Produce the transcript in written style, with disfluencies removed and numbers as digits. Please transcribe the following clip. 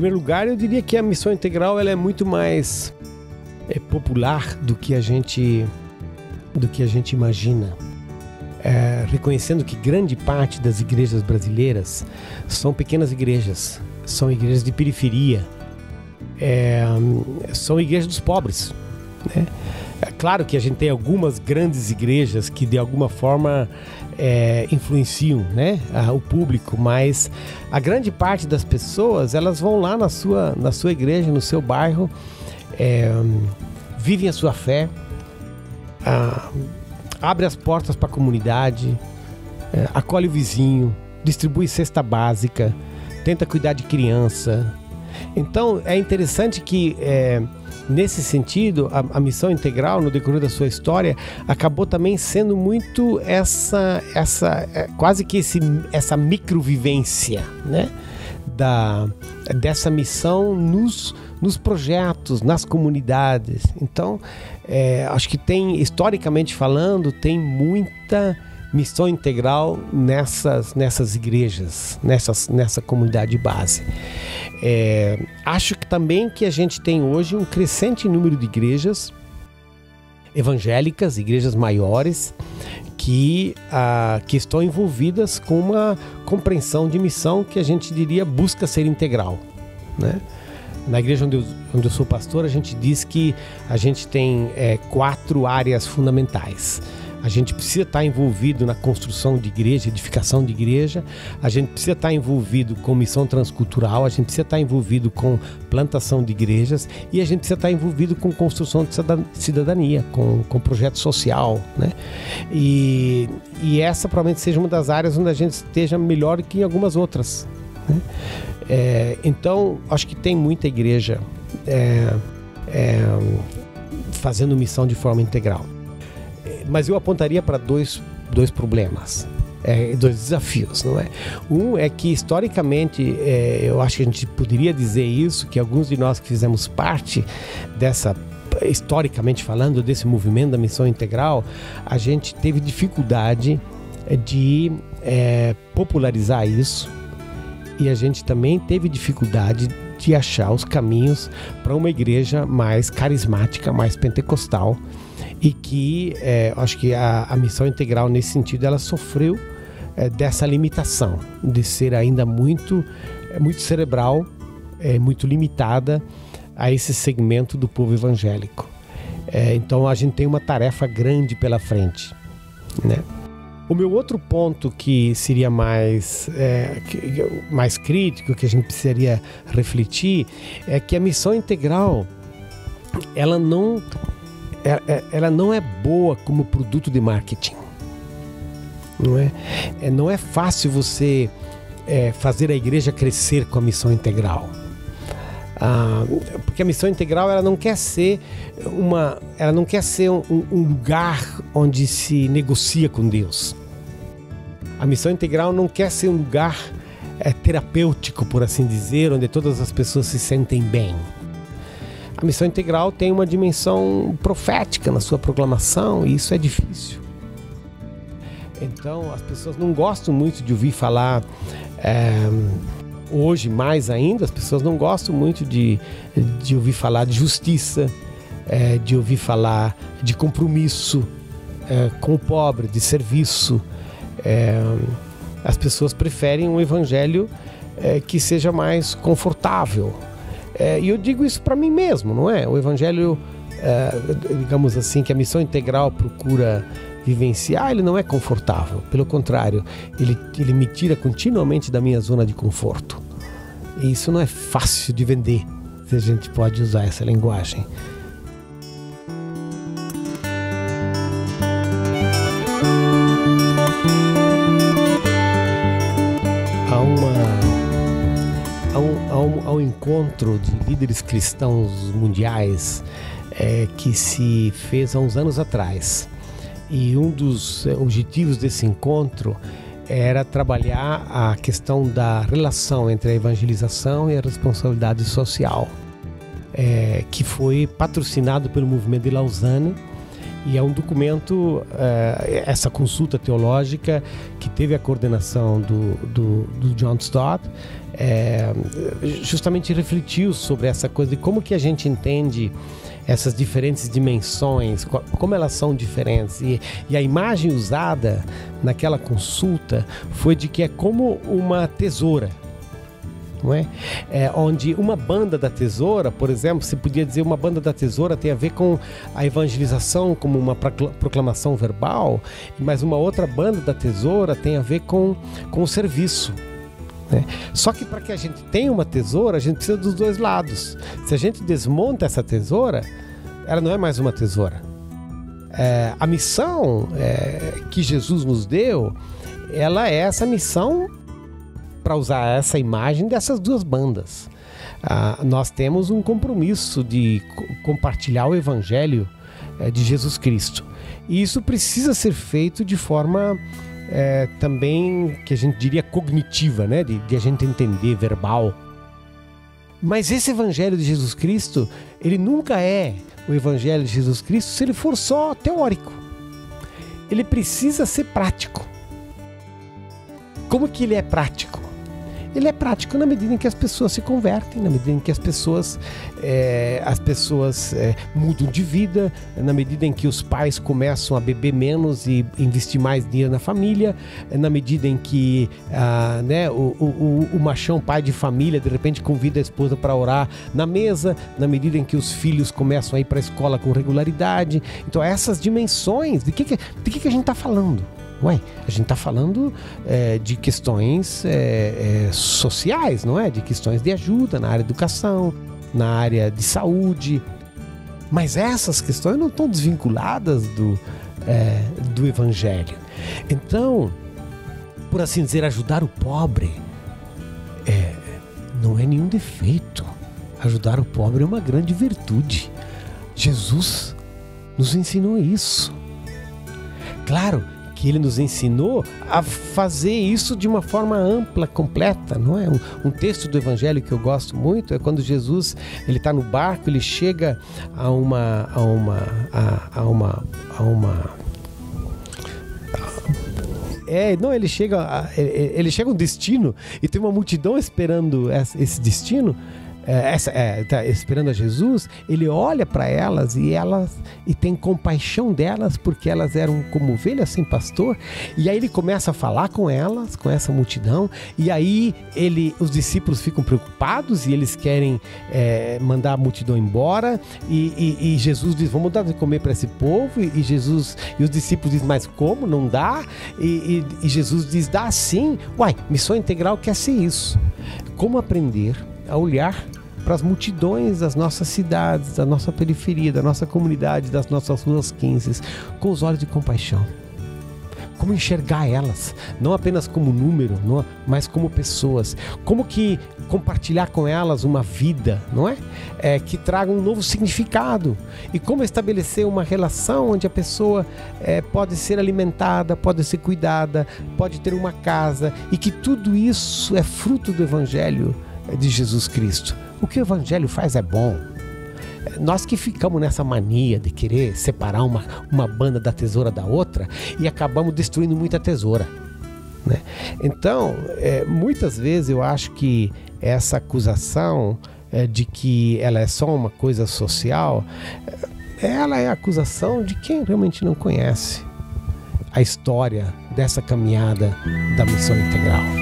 primeiro lugar, eu diria que a missão integral ela é muito mais popular do que a gente imagina. Reconhecendo que grande parte das igrejas brasileiras são pequenas igrejas, são igrejas de periferia, são igrejas dos pobres, né? É claro que a gente tem algumas grandes igrejas que de alguma forma influenciam, né, o público, mas a grande parte das pessoas elas vão lá na sua igreja, no seu bairro, vivem a sua fé, abre as portas para a comunidade, acolhe o vizinho, distribui cesta básica, tenta cuidar de criança. Então é interessante que nesse sentido a missão integral no decorrer da sua história acabou também sendo muito quase que essa microvivência, né, dessa missão nos projetos, nas comunidades. Então acho que historicamente falando, tem muita missão integral nessas igrejas, nessa comunidade base. Acho que também que a gente tem hoje um crescente número de igrejas evangélicas, igrejas maiores, que estão envolvidas com uma compreensão de missão que a gente diria busca ser integral, né? Na igreja onde eu sou pastor, a gente diz que a gente tem 4 áreas fundamentais. A gente precisa estar envolvido na construção de igreja, edificação de igreja. A gente precisa estar envolvido com missão transcultural. A gente precisa estar envolvido com plantação de igrejas. E a gente precisa estar envolvido com construção de cidadania, com projeto social, né? E essa provavelmente seja uma das áreas onde a gente esteja melhor que em algumas outras, né? Então, acho que tem muita igreja fazendo missão de forma integral. Mas eu apontaria para dois problemas, 2 desafios, não é? Um é que, historicamente, eu acho que a gente poderia dizer isso, que alguns de nós que fizemos parte historicamente falando, desse movimento da missão integral, a gente teve dificuldade de popularizar isso, e a gente também teve dificuldade de achar os caminhos para uma igreja mais carismática, mais pentecostal, e que acho que a missão integral nesse sentido ela sofreu dessa limitação de ser ainda muito cerebral, muito limitada a esse segmento do povo evangélico. Então a gente tem uma tarefa grande pela frente, né? O meu outro ponto que seria mais crítico, que a gente precisaria refletir, é que a missão integral ela não é boa como produto de marketing, não é? Não é fácil você fazer a igreja crescer com a missão integral, porque a missão integral ela não quer ser um lugar onde se negocia com Deus. A missão integral não quer ser um lugar terapêutico, por assim dizer, onde todas as pessoas se sentem bem. A missão integral tem uma dimensão profética na sua proclamação, e isso é difícil. Então, as pessoas não gostam muito de ouvir falar, hoje mais ainda, as pessoas não gostam muito de ouvir falar de justiça, de ouvir falar de compromisso com o pobre, de serviço. As pessoas preferem um evangelho que seja mais confortável. E eu digo isso para mim mesmo, não é? O evangelho, digamos assim, que a missão integral procura vivenciar, ele não é confortável. Pelo contrário, ele me tira continuamente da minha zona de conforto. E isso não é fácil de vender, se a gente pode usar essa linguagem. Há um encontro de líderes cristãos mundiais que se fez há uns anos atrás. E um dos objetivos desse encontro era trabalhar a questão da relação entre a evangelização e a responsabilidade social, que foi patrocinado pelo movimento de Lausanne E é um documento, essa consulta teológica que teve a coordenação do John Stott, justamente refletiu sobre essa coisa de como que a gente entende essas diferentes dimensões, como elas são diferentes. E a imagem usada naquela consulta foi de que é como uma tesoura, não é? Onde uma banda da tesoura, por exemplo, você podia dizer uma banda da tesoura tem a ver com a evangelização como uma proclamação verbal, mas uma outra banda da tesoura tem a ver com o serviço. Só que para que a gente tenha uma tesoura, a gente precisa dos dois lados. Se a gente desmonta essa tesoura, ela não é mais uma tesoura. A missão que Jesus nos deu, ela é essa missão, para usar essa imagem, dessas duas bandas. Nós temos um compromisso de compartilhar o Evangelho de Jesus Cristo. E isso precisa ser feito de forma também, que a gente diria, cognitiva, né? De a gente entender, verbal. Mas esse Evangelho de Jesus Cristo, ele nunca é o Evangelho de Jesus Cristo se ele for só teórico. Ele precisa ser prático. Como que ele é prático? Ele é prático na medida em que as pessoas se convertem, na medida em que as pessoas mudam de vida, na medida em que os pais começam a beber menos e investir mais dinheiro na família, na medida em que o machão pai de família de repente convida a esposa para orar na mesa, na medida em que os filhos começam a ir para a escola com regularidade. Então essas dimensões, de que a gente está falando? A gente está falando de questões sociais, não é? De questões de ajuda na área de educação, na área de saúde. Mas essas questões não estão desvinculadas do Evangelho. Então, por assim dizer, ajudar o pobre não é nenhum defeito. Ajudar o pobre é uma grande virtude. Jesus nos ensinou isso. Claro que ele nos ensinou a fazer isso de uma forma ampla, completa, não é? Um texto do Evangelho que eu gosto muito é quando Jesus, ele está no barco, ele chega ele chega a um destino e tem uma multidão esperando esse destino. Tá esperando a Jesus. Ele olha para elas e tem compaixão delas, porque elas eram como ovelhas sem pastor. E aí ele começa a falar com elas, com essa multidão, e aí os discípulos ficam preocupados e eles querem mandar a multidão embora, e Jesus diz: vamos dar de comer para esse povo. E os discípulos dizem: mas como? Não dá? E Jesus diz: dá sim. Missão integral quer ser isso. Como aprender a olhar para as multidões das nossas cidades, da nossa periferia, da nossa comunidade, das nossas ruas 15, com os olhos de compaixão. Como enxergar elas, não apenas como número, mas como pessoas. Como que compartilhar com elas uma vida, não é? Que traga um novo significado. E como estabelecer uma relação onde a pessoa pode ser alimentada, pode ser cuidada, pode ter uma casa, e que tudo isso é fruto do Evangelho de Jesus Cristo. O que o Evangelho faz é bom. Nós que ficamos nessa mania de querer separar uma banda da tesoura da outra e acabamos destruindo muita tesoura, né? Então, muitas vezes eu acho que essa acusação de que ela é só uma coisa social, ela é a acusação de quem realmente não conhece a história dessa caminhada da missão integral.